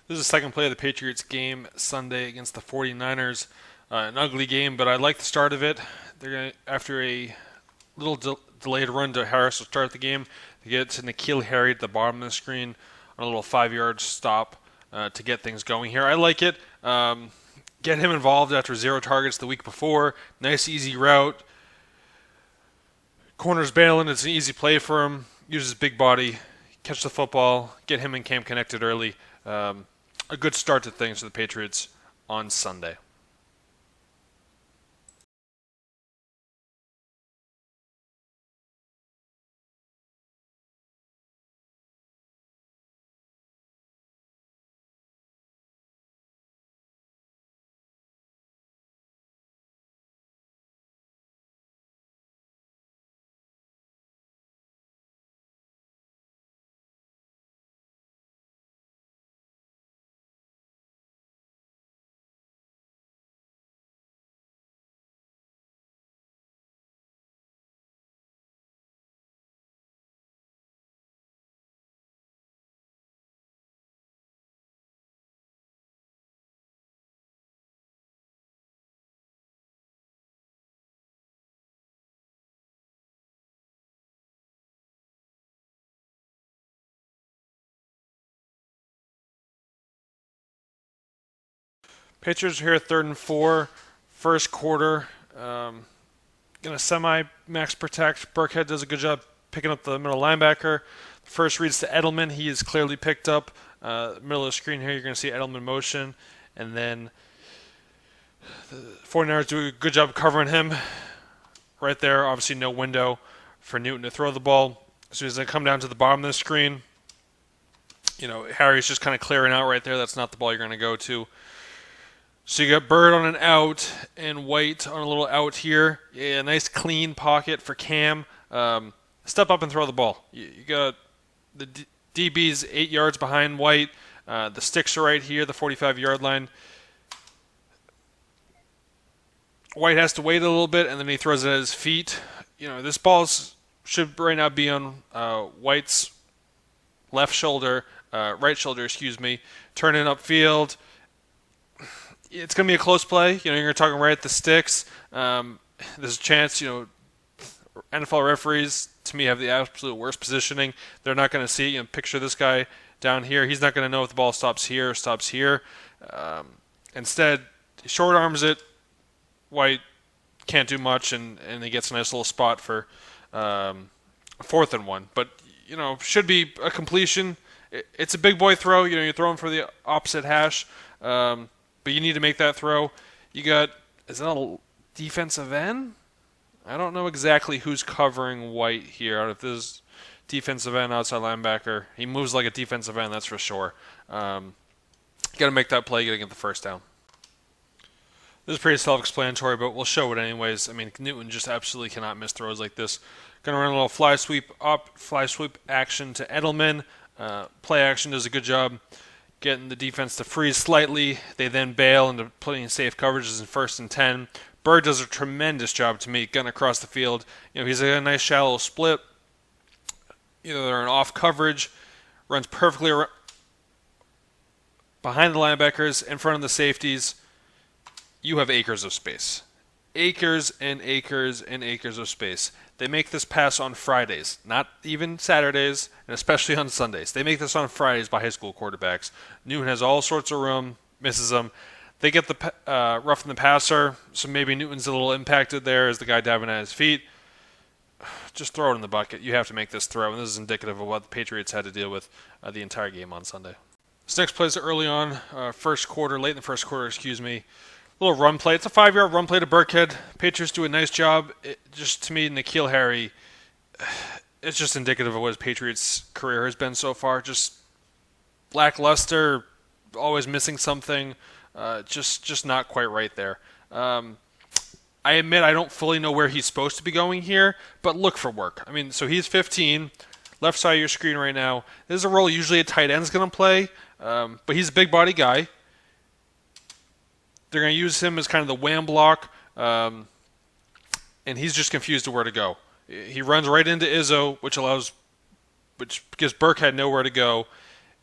This is the second play of the Patriots game Sunday against the 49ers. An ugly game, but I like the start of it. They're going to, after a little delayed run to Harris to start the game, they get to N'Keal Harry at the bottom of the screen on a little 5-yard stop to get things going here. I like it. Get him involved after 0 targets the week before. Nice, easy route. Corner's bailing. It's an easy play for him. Use his big body. Catch the football. Get him and Cam connected early. A good start to things for the Patriots on Sunday. Patriots are here at 3rd and 4, first quarter. Gonna semi-max protect. Burkhead does a good job picking up the middle linebacker. First reads to Edelman. He is clearly picked up. Middle of the screen here, you're going to see Edelman motion. And then the 49ers do a good job covering him. Right there, obviously no window for Newton to throw the ball. As soon as they come down to the bottom of the screen, Harry's just kind of clearing out right there. That's not the ball you're going to go to. So you got Bird on an out and White on a little out here. Yeah, nice clean pocket for Cam. Step up and throw the ball. You got the DB's 8 yards behind White. The sticks are right here, the 45-yard line. White has to wait a little bit, and then he throws it at his feet. This ball should right now be on White's right shoulder, turning upfield. It's going to be a close play. You're talking right at the sticks. There's a chance, NFL referees, to me, have the absolute worst positioning. They're not going to see, picture this guy down here. He's not going to know if the ball stops here or stops here. Instead, he short arms it. White can't do much, and he gets a nice little spot for 4th and 1. But, should be a completion. It's a big boy throw. You're throwing for the opposite hash. But you need to make that throw. You got, is that a defensive end? I don't know exactly who's covering White here. If this defensive end, outside linebacker, he moves like a defensive end, that's for sure. You got to make that play, getting the first down. This is pretty self-explanatory, but we'll show it anyways. I mean, Newton just absolutely cannot miss throws like this. Going to run a little fly sweep action to Edelman. Play action does a good job getting the defense to freeze slightly. They then bail into putting safe coverages in 1st and 10. Bird does a tremendous job to me, getting across the field. He's a nice shallow split. They're an off coverage, runs perfectly behind the linebackers, in front of the safeties. You have acres of space. Acres and acres and acres of space. They make this pass on Fridays, not even Saturdays, and especially on Sundays. They make this on Fridays by high school quarterbacks. Newton has all sorts of room, misses them. They get the roughing the passer, so maybe Newton's a little impacted there as the guy diving at his feet. Just throw it in the bucket. You have to make this throw, and this is indicative of what the Patriots had to deal with the entire game on Sunday. This next play is early on, late in the first quarter, little run play. It's a 5-yard run play to Burkhead. Patriots do a nice job. Just to me, N'Keal Harry, it's just indicative of what his Patriots career has been so far. Just lackluster, always missing something. Just not quite right there. I admit I don't fully know where he's supposed to be going here, but look for work. I mean, so he's 15, left side of your screen right now. This is a role usually a tight end's going to play, but he's a big body guy. They're going to use him as kind of the wham block, and he's just confused to where to go. He runs right into Izzo, which gives Burkhead nowhere to go,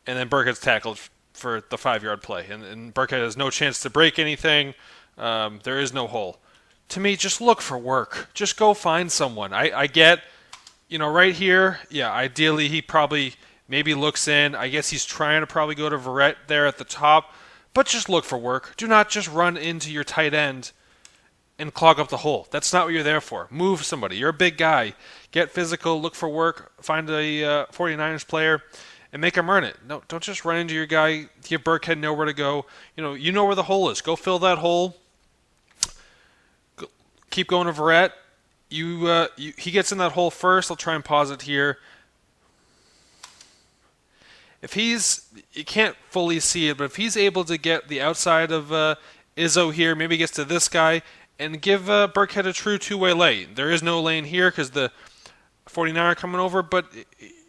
and then Burkhead's tackled for the 5-yard play, and Burkhead has no chance to break anything. There is no hole. To me, just look for work. Just go find someone. I get, right here, yeah, ideally he probably maybe looks in. I guess he's trying to probably go to Verrett there at the top, but just look for work. Do not just run into your tight end and clog up the hole. That's not what you're there for. Move somebody. You're a big guy. Get physical, look for work, find a 49ers player, and make him earn it. No, don't just run into your guy, give Burkhead nowhere to go. You know where the hole is. Go fill that hole. Keep going to Verrett. He gets in that hole first. I'll try and pause it here. You can't fully see it, but if he's able to get the outside of Izzo here, maybe gets to this guy, and give Burkhead a true two-way lane. There is no lane here because the 49er are coming over, but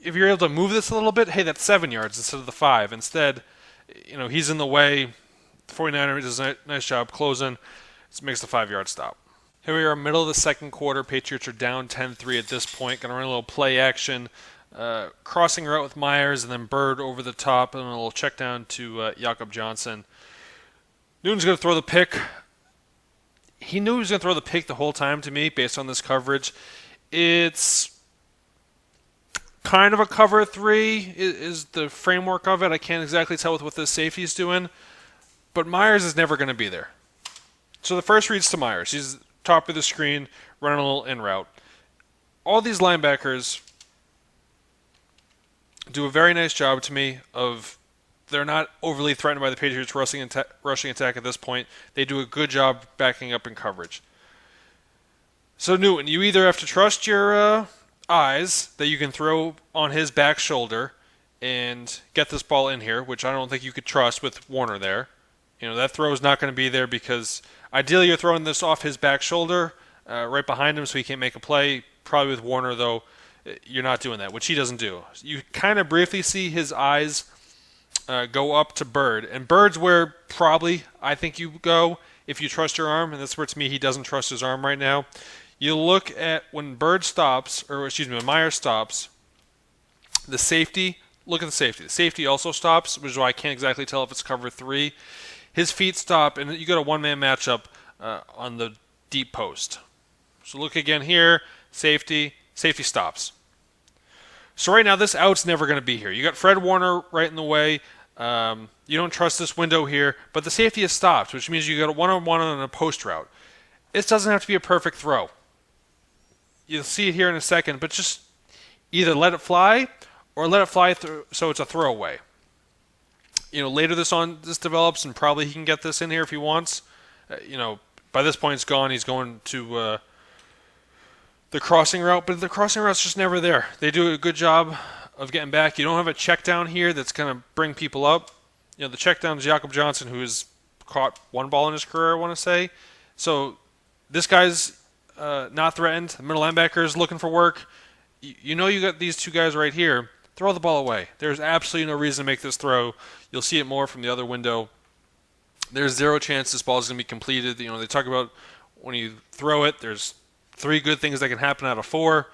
if you're able to move this a little bit, hey, that's 7 yards instead of the 5. Instead, he's in the way. The 49er does a nice job closing. It makes the 5-yard stop. Here we are, middle of the second quarter. Patriots are down 10-3 at this point. Going to run a little play action. Crossing route with Myers, and then Bird over the top, and a little check down to Jakob Johnson. Newton's going to throw the pick. He knew he was going to throw the pick the whole time to me based on this coverage. It's kind of a cover 3 is the framework of it. I can't exactly tell with what the safety's doing, but Myers is never going to be there. So the first read's to Myers. He's top of the screen, running a little in route. All these linebackers do a very nice job to me of they're not overly threatened by the Patriots' rushing attack at this point. They do a good job backing up in coverage. So Newton, you either have to trust your eyes that you can throw on his back shoulder and get this ball in here, which I don't think you could trust with Warner there. That throw is not going to be there because ideally you're throwing this off his back shoulder right behind him so he can't make a play. Probably with Warner, though, you're not doing that, which he doesn't do. You kind of briefly see his eyes go up to Bird. And Bird's where probably I think you go if you trust your arm, and that's where, to me, he doesn't trust his arm right now. You look at when Bird stops, when Myers stops, the safety, look at the safety. The safety also stops, which is why I can't exactly tell if it's cover 3. His feet stop, and you got a one-man matchup on the deep post. So look again here, safety stops. So right now, this out's never going to be here. You got Fred Warner right in the way. You don't trust this window here, but the safety has stopped, which means you got a one-on-one on a post route. This doesn't have to be a perfect throw. You'll see it here in a second, but just either let it fly or let it fly through so it's a throwaway. Later this develops, and probably he can get this in here if he wants. By this point it's gone. He's going to the crossing route, but the crossing route's just never there. They do a good job of getting back. You don't have a check down here that's going to bring people up. The check down is Jakob Johnson, who has caught one ball in his career, I want to say. So this guy's not threatened. The middle linebacker is looking for work. You got these two guys right here. Throw the ball away. There's absolutely no reason to make this throw. You'll see it more from the other window. There's zero chance this ball is going to be completed. They talk about when you throw it, there's 3 good things that can happen out of 4.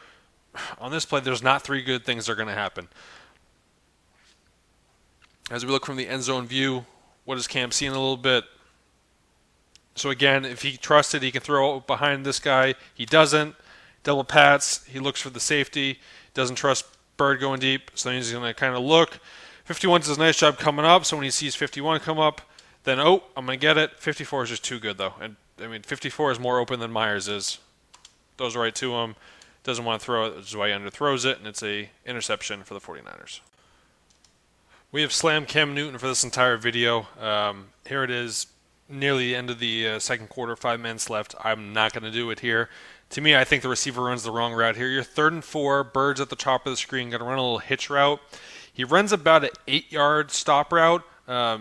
On this play, there's not 3 good things that are going to happen. As we look from the end zone view, what is Cam seeing a little bit? So again, if he trusted, he can throw behind this guy. He doesn't. Double pats. He looks for the safety. Doesn't trust Bird going deep, so then he's going to kind of look. 51 does a nice job coming up, so when he sees 51 come up, then, I'm going to get it. 54 is just too good, though. And 54 is more open than Myers is. Throws right to him. Doesn't want to throw it, which is why he underthrows it, and it's a interception for the 49ers. We have slammed Cam Newton for this entire video. Here it is, nearly the end of the second quarter, 5 minutes left. I'm not going to do it here. To me, I think the receiver runs the wrong route here. You're 3rd and 4, Bird's at the top of the screen, going to run a little hitch route. He runs about an 8-yard stop route. At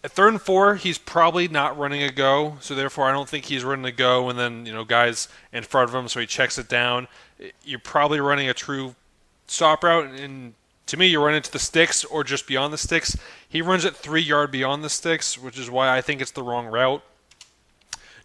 3rd and 4, he's probably not running a go, so therefore I don't think he's running a go and then, guys in front of him, so he checks it down. You're probably running a true stop route, and to me, you run into the sticks or just beyond the sticks. He runs it 3 yards beyond the sticks, which is why I think it's the wrong route.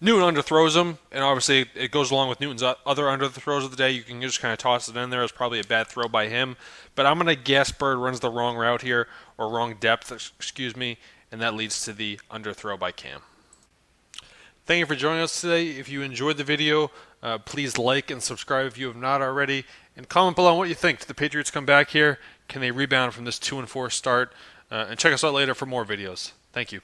Newton underthrows him, and obviously it goes along with Newton's other underthrows of the day. You can just kind of toss it in there. It's probably a bad throw by him. But I'm going to guess Bird runs the wrong route here, or wrong depth, excuse me, and that leads to the underthrow by Cam. Thank you for joining us today. If you enjoyed the video, please like and subscribe if you have not already, and comment below on what you think. Did the Patriots come back here? Can they rebound from this 2-4 start? And check us out later for more videos. Thank you.